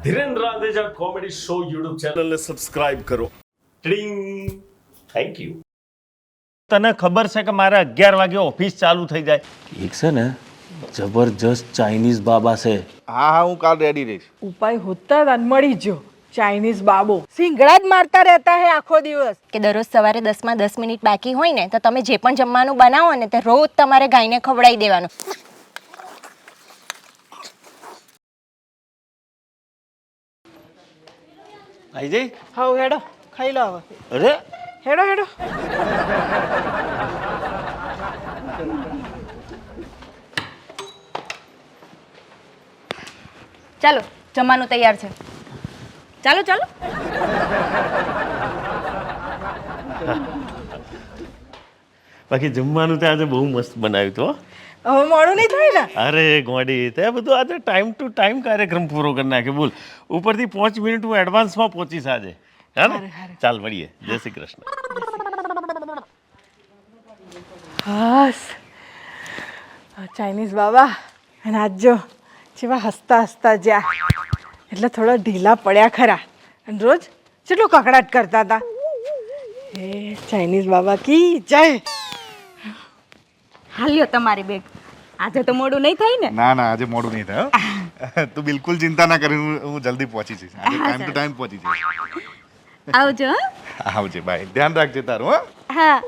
Dhiren Radheja comedy show YouTube ચેનલને subscribe કરો. ટિંગ. Thank you. તને ખબર છે કે મારે 11 વાગે ઓફિસ ચાલુ થઈ જાય. એક છે ને જબરજસ્ત ચાઇનીઝ બાબા છે. હા હું કાલ રેડી રહીશ. ઉપાય હોતા જ મળી જો ચાઇનીઝ બાબો સિંગડા જ મારતા રહેતા હે આખો દિવસ. કે દરરોજ સવારે 10 માં 10 મિનિટ બાકી હોય ને તો તમે જે પણ જમવાનું બનાવો ને તે રોજ તમારે ગાયને ખવડાવી દેવાનું. આઈ જઈ. હાઉ હેડો ખાઈ લો હવે. અરે હેડો હેડો. ચાલો જમવાનું તૈયાર છે. ચાલો ચાલો. બાકી જમવાનું તો આજે બહુ મસ્ત બનાવ્યું હતું હો. હવે મોડું નહીં થાય ને. અરે ગોડી તે બધું આજે ટાઈમ ટુ ટાઈમ કાર્યક્રમ પૂરો કરી નાખ્યો. બોલ ઉપરથી 5 મિનિટ હું એડવાન્સમાં પહોંચીશ આજે. હા ને ચાલ મળીએ. જય શ્રી કૃષ્ણ. બસ ચાઇનીઝ બાબા અને આજ જો જેવા હસતા હસતા જ્યાં એટલે થોડા ઢીલા પડ્યા ખરા અને રોજ કેટલું કકડાટ કરતા હતા. એ ચાઇનીઝ બાબા કી જય. હાલ્યો તમારી બેગ. આજે તો મોડું નહીં થાય ને. ના ના આજે મોડું નહીં થાય. તું બિલકુલ ચિંતા ના કરી, હું જલ્દી પહોંચી જઈશ. આજે ટાઈમ ટુ ટાઈમ પહોંચી જઈશ. આવજો. આવજે બાય. ધ્યાન રાખજે તારું. હા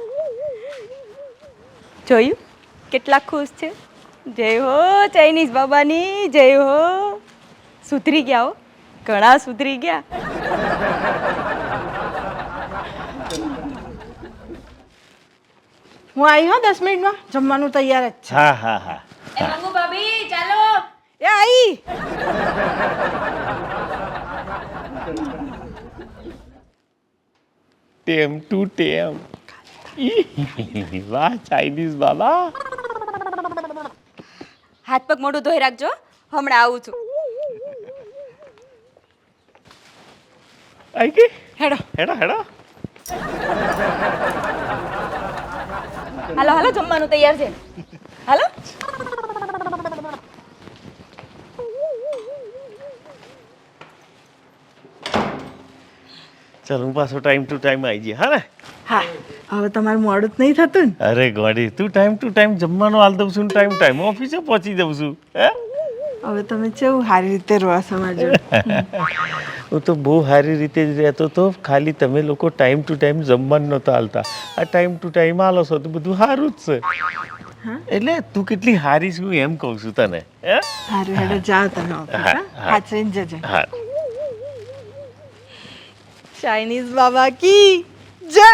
જોયું કેટલા ખુશ છે. જય હો ચાઇનીઝ બાબાની જય હો. સુધરી ગયા હો, ઘણા સુધરી ગયા. હું આવી હો 10 મિનિટમાં જમવાનું તૈયાર જ છે. હા હા હા. મંગુ ભાભી ચાલો. એ આવી. ટેમ ટુ ટેમ. વાહ ચાઇનીઝ બાબા. હાથ પગ મોઢું ધોઈ રાખજો, હમણાં આવું છું. આઈ ગઈ. હેડો હેડો હેડો. હાલો હાલો જમવાનું તૈયાર છે. હાલો. ચાલ હું પાછો ટાઈમ ટુ ટાઈમ આવી જઈએ. હા ને. હા હવે તમારું મોડું જ નહીં થતું ને. અરે ગોડી તું ટાઈમ ટુ ટાઈમ જમવાનું હાલ દઉં છું ને ટાઈમ ટાઈમ ઓફિસે પહોંચી દઉં છું. હે હવે તમે કેવું સારી રીતે રહો સમાજો. હું તો બહુ સારી રીતે જ રહેતો હતો. ખાલી તમે લોકો ટાઈમ ટુ ટાઈમ જમવાનું નહોતા હાલતા. આ ટાઈમ ટુ ટાઈમ હાલો છો તો બધું સારું જ છે. એટલે તું કેટલી સારી છું એમ કહું છું તને. હે સારું હેડો જાઓ તમે ઓફિસ. હા, હા. હાચવીને જજો. હા. ચાઇનીઝ બાબા કી જય.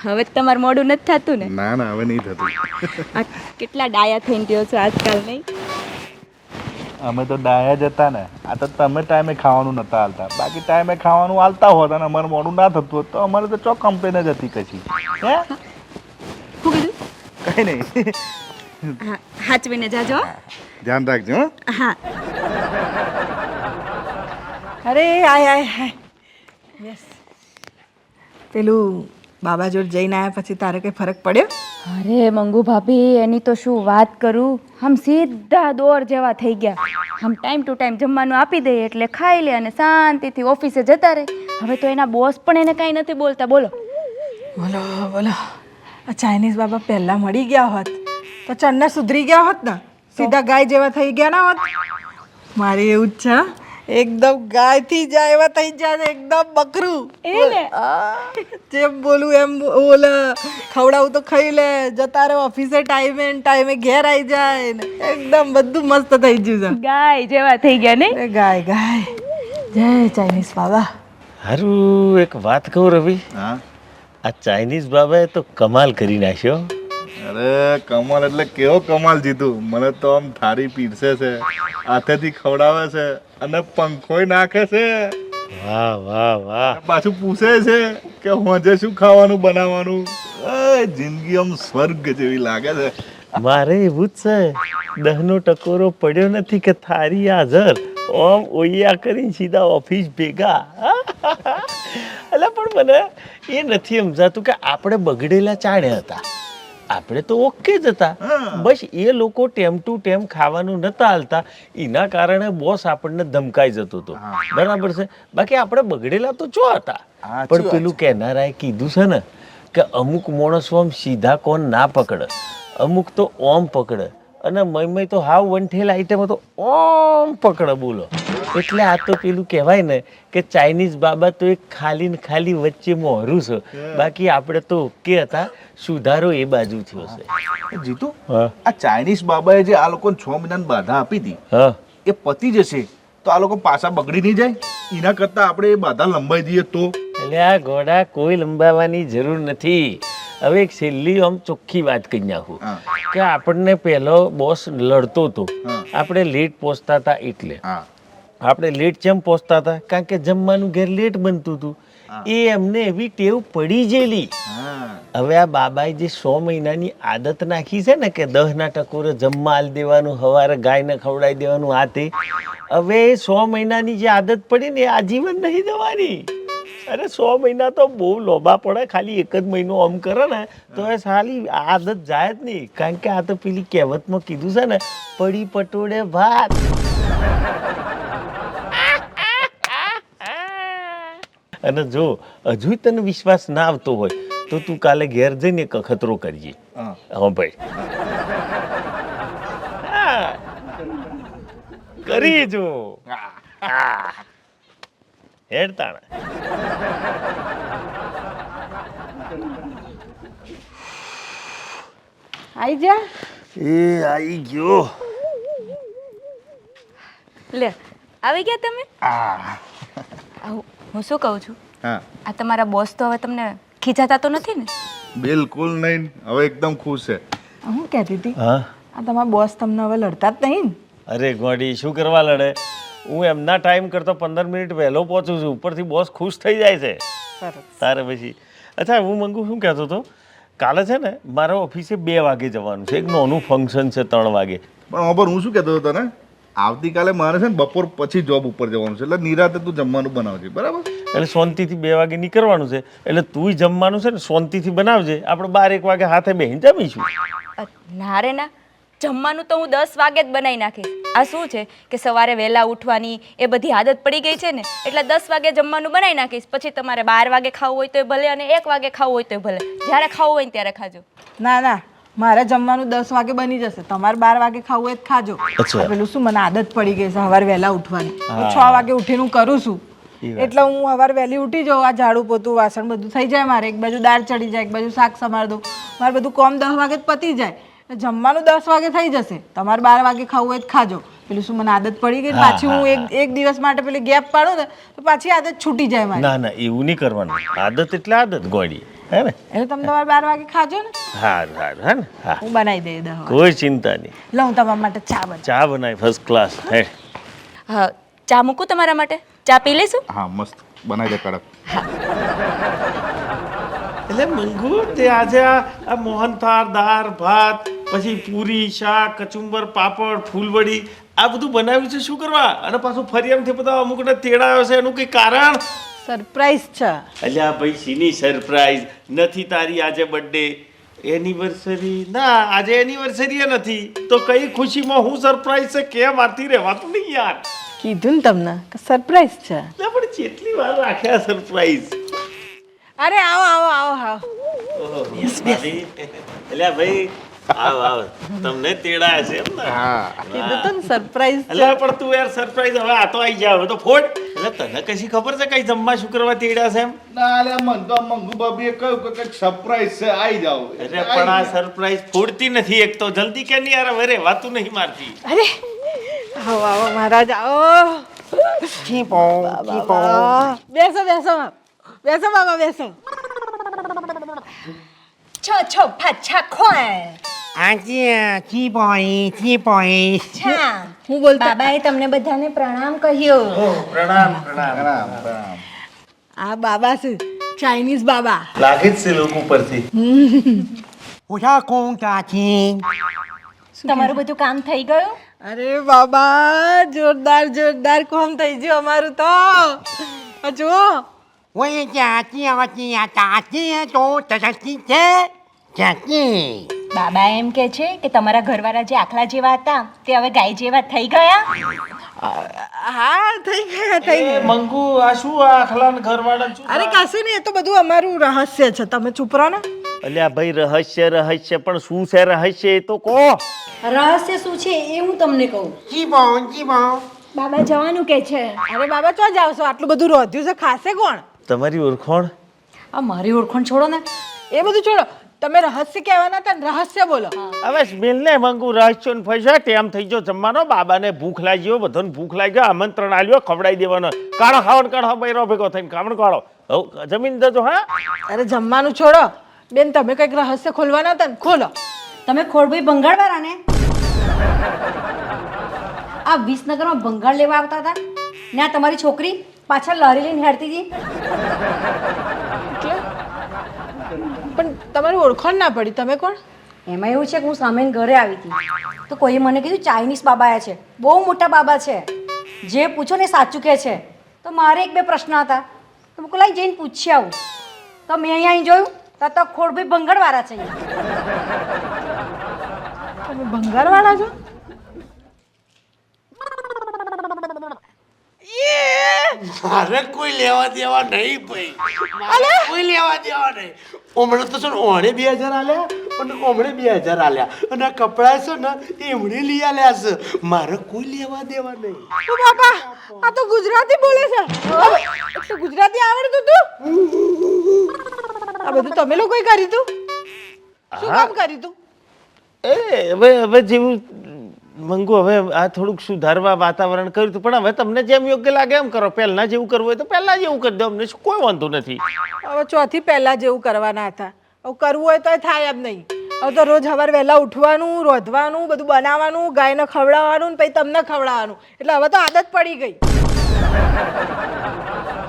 હવે તમારું મોઢું નથી થતું ને. ના ના હવે નહીં થતું. આ કેટલા ડાયા થઈને ગયો છો આજકાલ નહીં. અમે તો ડાયા જ હતા ને. આ તો તમે ટાઈમે ખાવાનું નતા હાલતા. બાકી ટાઈમે ખાવાનું હાલતા હોત અને અમારે મોડું ના થતું હોત તો અમારે તો ચોક કમ્પ્લેન જ હતી કશી. હે શું કીધું? કઈ નહીં. હા હાચવીને જાજો. ધ્યાન રાખજો. હો હા. અરે આય આય હાય. યસ પેલું બાબા જોડે જઈને આવ્યા પછી તારે કઈ ફરક પડ્યો? અરે મંગુ ભાભી એની તો શું વાત કરું. હમ સીધા દોર જેવા થઈ ગયા. હમ ટાઈમ ટુ ટાઈમ જમવાનું આપી દઈએ એટલે ખાઈ લે અને શાંતિથી ઓફિસે જતા રહે. હવે તો એના બોસ પણ એને કાંઈ નથી બોલતા. બોલો બોલો બોલો. આ ચાઇનીઝ બાબા પહેલા મળી ગયા હોત તો ચન્ના સુધરી ગયા હોત ને. સીધા ગાય જેવા થઈ ગયા ના હોત. મારે એવું જ છે. એકદમ ગાય થી જાય એવા થઈ જાય એકદમ બકરું. જેમ બોલું એમ બોલે. ખવડાવું તો ખાઈ લે. જતા રહે ઓફિસે ટાઈમે ટાઈમે ઘેર આવી જાય ને એકદમ બધું મસ્ત થઈ ગયું છે. ગાય જેવા થઈ ગયા નહીં. એ ગાય ગાય. જય ચાઇનીઝ બાબા. હારું એક વાત કહું રવિ. હા આ ચાઇનીઝ બાબાએ તો કમાલ કરી નાખ્યો. અરે કમાલ એટલે કેવો કમાલ જીતું. મને તો આમ થાળી પીરસે છે, હાથેથી ખવડાવે છે અને પંખોય નાખે છે. વાહ વાહ વાહ. પાછું પૂછે છે કે હોજે શું ખાવાનું બનાવવાનું. જિંદગી આમ સ્વર્ગ જેવી લાગે છે. મારે એવું જ છે. દહનો ટકોરો પડ્યો નથી કે થારી હાજર. ઓમ ઓયા કરીને સીધા ઓફિસ ભેગા. એટલે પણ મને એ નથી સમજાતું કે આપણે બગડેલા ચાણે હતા. આપણે તો ઓકે જ હતા. બસ એ લોકો ટેમ ટુ ટેમ ખાવાનું નતા હાલતા, એના કારણે બોસ આપણને ધમકાઈ જતો હતો. બરાબર છે. બાકી આપણે બગડેલા તો જો હતા. પણ પેલું કહેનારાએ કીધું છે ને કે અમુક માણસો આમ સીધા કોણ ના પકડે, અમુક તો ઓમ પકડે, અને મય તો હાવ વંઠેલ આઈટમ તો ઓમ પકડે. બોલો, એટલે આ તો પેલું કહેવાય ને કે ચાઇનીઝ બાબા તો એક ખાલી ને ખાલી વચ્ચે મોહરું છે. બાકી આપણે તો ઓકે હતા. સુધારો એ બાજુ થયો છે. જીતુ, આ ચાઇનીઝ બાબાએ જે આ લોકોને 6 મહિનાની બાધા આપી હતી, હા, એ પતી જશે તો આ લોકો પાછા બગડી નહીં જાય? એના કરતા આપણે એ બાધા લંબાઈ દઈએ તો? એટલે આ ઘોડા કોઈ લંબાવવાની જરૂર નથી. હવે એક છેલ્લી આમ ચોખ્ખી વાત કહી નાખું કે આપણને પહેલો બોસ લડતો હતો, આપણે લેટ પહોંચતા હતા. એટલે આપણે લેટ કેમ પહોંચતા હતા? કારણ કે જમવાનું ઘેર લેટ બનતું હતું. એ એમને એવી ટેવ પડી ગયેલી. હવે આ બાબાએ જે 100 મહિનાની આદત નાખી છે ને કે 10ના ટકોરે જમવા આલ દેવાનું, સવારે ગાયને ખવડાવી દેવાનું, આ તે, હવે 100 મહિનાની જે આદત પડી ને એ આજીવન નહીં જવાની. અરે 100 મહિના તો બહુ લોભા પડે. ખાલી એક જ મહિનો આમ કરે ને તો એ સાલી આદત જાય જ નહીં. કારણ કે આ તો પેલી કહેવતમાં કીધું છે ને, પડી પટોળે ભાત. અને જો હજુ તને વિશ્વાસ ના આવતો હોય તો તું કાલે ઘેર જઈને એક અખતરો કરીએ. હા ભાઈ, કરી જો હેડ તાણે. આઈ જા. એ આવી ગયો. લે, આવી ગયા તમે? આવું હું શું કહું છું, આ તમારા બોસ તો હવે તમને ખીજાતા તો નથી ને? બિલકુલ નહીં, હવે એકદમ ખુશ છે. હું કહેતી હતી, હા, આ તમારા બોસ તમને હવે લડતા જ નહીં ને? અરે ગોડી, શું કરવા લડે? હું એમના ટાઈમ કરતો 15 મિનિટ વહેલો પહોંચું છું. ઉપરથી બોસ ખુશ થઈ જાય છે. તારે પછી અચ્છા, હું મંગુ શું કહેતો હતો, કાલે છે ને મારા ઓફિસે 2 વાગે જવાનું છે. એક નાનું ફંક્શન છે 3 વાગે. પણ હવે હું શું કહેતો હતો તને, આવતીકાલે મારે છે ને બપોર પછી જોબ ઉપર જવાનું છે, એટલે નિરાતે તું જમવાનું બનાવજે, બરાબર? એટલે શાંતિથી 2 વાગે નીકળવાનું છે. એટલે તું જમવાનું છે ને શાંતિથી બનાવજે. આપણે 12-1 વાગે હાથે બેહીને જમીશું. ના રે ના, જમવાનું તો હું 10 વાગે જ બનાવી નાખીશ. આ શું છે કે સવારે વહેલા ઉઠવાની એ બધી આદત પડી ગઈ છે ને, એટલે 10 વાગે જમવાનું બનાવી નાખીશ. પછી તમારે 12 વાગે ખાવું હોય તો ભલે, અને 1 વાગે ખાવું હોય તો ભલે, જ્યારે ખાવું હોય ને ત્યારે ખાજો. ના ના, મારે જમવાનું 10 વાગે બની જશે. તમારે 12 વાગે ખાવું હોય તો ખાજો. પેલું શું, મને આદત પડી ગઈ છે સવારે વહેલા ઉઠવાની. હું 6 વાગે ઉઠીને હું કરું છું, એટલે હું સવારે વહેલી ઉઠી જાઉં. આ ઝાડુ પોતું વાસણ બધું થઈ જાય મારે. એક બાજુ દાળ ચડી જાય, એક બાજુ શાક સમાર દઉં. મારે બધું કોમ 10 વાગે જ પતી જાય. જમવાનું 10 વાગે થઈ જશે. તમારે 12 વાગે ખાવું હોય તો ખાજો. પેલું શું, મને આદત પડી ગઈ, પાછી હું એક દિવસ માટે પેલી ગેપ પાડું ને તો પાછી આદત છૂટી જાય મારી. ના ના, એવું નહીં કરવાનું. આદત એટલે આદત ગોડી, હે ને? એટલે તમે તમારે 12 વાગે ખાજો ને. હારું હારું, હે ને? હા, હું બનાવી દઈ 10 વાગે. કોઈ ચિંતા નહીં. લઉં તમારા માટે ચા બનાવી. ચા બનાવી ફર્સ્ટ ક્લાસ. હે, હા, ચા મૂકું તમારા માટે? ચા પી લેશું? હા, મસ્ત બનાવી દે કડક. એટલે મંગુ તે આજે આ મોહનથાળ, દાળ ભાત, પછી પૂરી, શાક, કચુંબર, પાપડ, ફૂલવડી આ બધું બનાવ્યું છે. શું કરવા? અને પાછું ફરિયામથી બધા અમુકને તેડાયો છે. એનું કઈ કારણ? સરપ્રાઈઝ છે. અલ્યા ભાઈ, શીની સરપ્રાઈઝ? નથી તારી આજે બર્થડે, એનિવર્સરી? ના, આજે એનિવર્સરી નથી તો કઈ ખુશીમાં હું સરપ્રાઈઝ છે? કેમ આરતી રહેવાતું નહીં યાર? કીધું ને તમને કે સરપ્રાઈઝ છે. પણ કેટલી વાર રાખ્યા સરપ્રાઈઝ? અરે આવો આવો આવો આવો. એટલે ભાઈ આવ આવ, તમને તેડાયા છે એમ ને? કીધું તો ને સરપ્રાઈઝ છે. એટલે પણ તું યાર સરપ્રાઈઝ હવે આ તો આવી જાય, હવે તો ફોડ. એટલે તને કશી ખબર છે કઈ જમવા શું કરવા તેડ્યા છે એમ? ના લે, મન તો મંગુ બાબીએ કહ્યું કે કંઈક સરપ્રાઈઝ છે, આવી જાવ. અરે પણ આ સરપ્રાઈઝ ફોડતી નથી. એક તો જલ્દી કે નહીં યાર, હવે વાતું નહીં મારતી. અરે આવો આવો મહારાજ આવો. બેસો બેસો બેસો બાબા બેસો. છો પાછા ખોય. હું બોલતા બાબાએ તમને બધાને પ્રણામ કહ્યું. પ્રણામ. આ બાબા છે ચાઇનીઝ બાબા. લાગે જ છે લોકો પરથી. તમારું બધું કામ થઈ ગયું? અરે બાબા, જોરદાર જોરદાર કામ થઈ ગયું અમારું તો. આ જુઓ. બાબા એમ કે છે કે તમારા ઘરવાળા જે આખલા જેવા હતા તે હવે ગાય જેવા થઈ ગયા. હા થઈ ગયા. મંગુ આ શું આ આખલા ઘરવાળા શું અરે કશું નહીં, એ તો બધું અમારું રહસ્ય છે, તમે ચૂપ રહો ને. અલ્યા ભાઈ રહસ્ય પણ શું છે રહસ્ય એ તો કહો. રહસ્ય શું છે એ હું તમને કહું. બાબા જવાનું કે છે. અરે બાબા ચો જાવ છો, આટલું બધું રોધ્યું છે, ખાશે કોણ? તમારી ઓળખોણ? આ મારી ઓળખાણ છોડો ને, એ બધું છોડો, તમે રહસ્ય કહેવાના હતા ને, રહસ્ય બોલો. હવે સ્મેલ ને મંગુ રહસ્યો ને ફૈસા ટેમ થઈ ગયો જમવાનો, બાબાને ભૂખ લાગી ગયો, બધાને ભૂખ લાગી ગયો, આમંત્રણ આલ્યો, ખવડાવી દેવાનો. કાઢો ખાવાનો કાઢો, બૈરો ભેગો થઈને ખાવાનું કાઢો. હવે જમીન દેજો. હા અરે જમવાનું છોડો બેન, તમે કંઈક રહસ્ય ખોલવાના હતા ને, ખોલો. તમે ખોડભાઈ બંગાળવાળા ને? આ વિસનગરમાં બંગાળ લેવા આવતા હતા ને આ તમારી છોકરી પાછળ લારી લઈને હેરતી હતી. પણ તમારી ઓળખાણ ના પડી, તમે કોણ? એમાં એવું છે કે હું સામેન ઘરે આવી હતી તો કોઈએ મને કીધું ચાઇનીઝ બાબા આયા છે, બહુ મોટા બાબા છે, જે પૂછો ને સાચું કહે છે. તો મારે એક બે પ્રશ્ન હતા તો મેં લાઈ જઈને પૂછી આવું. તો મેં અહીંયા જોયું તો ખોડભાઈ બંગાળવાળા છે. તમે બંગાળવાળા છો? મારે કોઈ લેવા દેવા નહીં ભાઈ, મારે કોઈ લેવા દેવા નહીં. હમણાં તો છે ને ઓણે 2000 આલ્યા અને હમણે 2000 આલ્યા અને આ કપડા છે ને એમણે લઈ આલ્યા છે. મારે કોઈ લેવા દેવા નહીં. ઓ બાપા, આ તો ગુજરાતી બોલે છે. એટલે ગુજરાતી આવડતું તું? આ બધું તમે લોકોએ કર્યું તું? શું કામ કર્યું તું? હવે જેવું મંગુ, હવે આ થોડુંક સુધારવા વાતાવરણ કર્યું હતું, પણ હવે તમને જેમ યોગ્ય લાગે એમ કરો. પહેલા જેવું કરવું હોય તો પહેલા જેવું કરી દો, અમને કોઈ વાંધો નથી. હવે ચોથી પહેલા જેવું કરવાના હતા, હવે કરવું હોય તો થાય એમ નહીં. હવે તો રોજ સવારે વહેલા ઉઠવાનું, રોધવાનું, બધું બનાવવાનું, ગાયને ખવડાવવાનું ને પછી તમને ખવડાવવાનું, એટલે હવે તો આદત પડી ગઈ.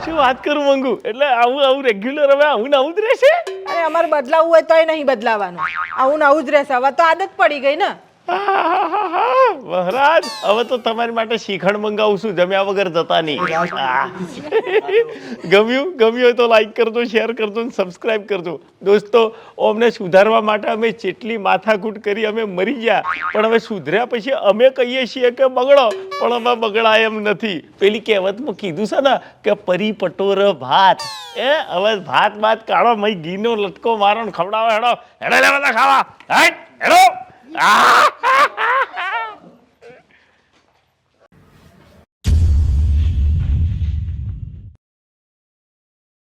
શું વાત કરું મંગુ, એટલે આવું રેગ્યુલર હવે આવું ને આવું જ રહેશે? અરે અમારે બદલાવવું હોય તોય નહીં બદલાવાનું, આવું ને આવું જ રહેશે. હવે તો આદત પડી ગઈ ને. મહારાજ, હવે તો તમારી માટે શ્રીખંડ મંગાવું છું, જમ્યા વગર જતા નહીં. ગમ્યું હોય તો લાઈક કરજો, શેર કરજો અને સબસ્ક્રાઇબ કરજો. દોસ્તો, અમને સુધારવા માટે અમે જેટલી માથાકૂટ કરી અમે મરી ગયા, પણ હવે સુધર્યા પછી અમે કહીએ છીએ કે બગડો, પણ અમે બગડાય એમ નથી. પેલી કહેવતમાં કીધું છે ને કે પરી પટોર ભાત, હવે ભાત કાઢો, મય ઘીનો લટકો મારો ને ખવડાવો. હેડો હેડો લેવા ખાવા, હેડો.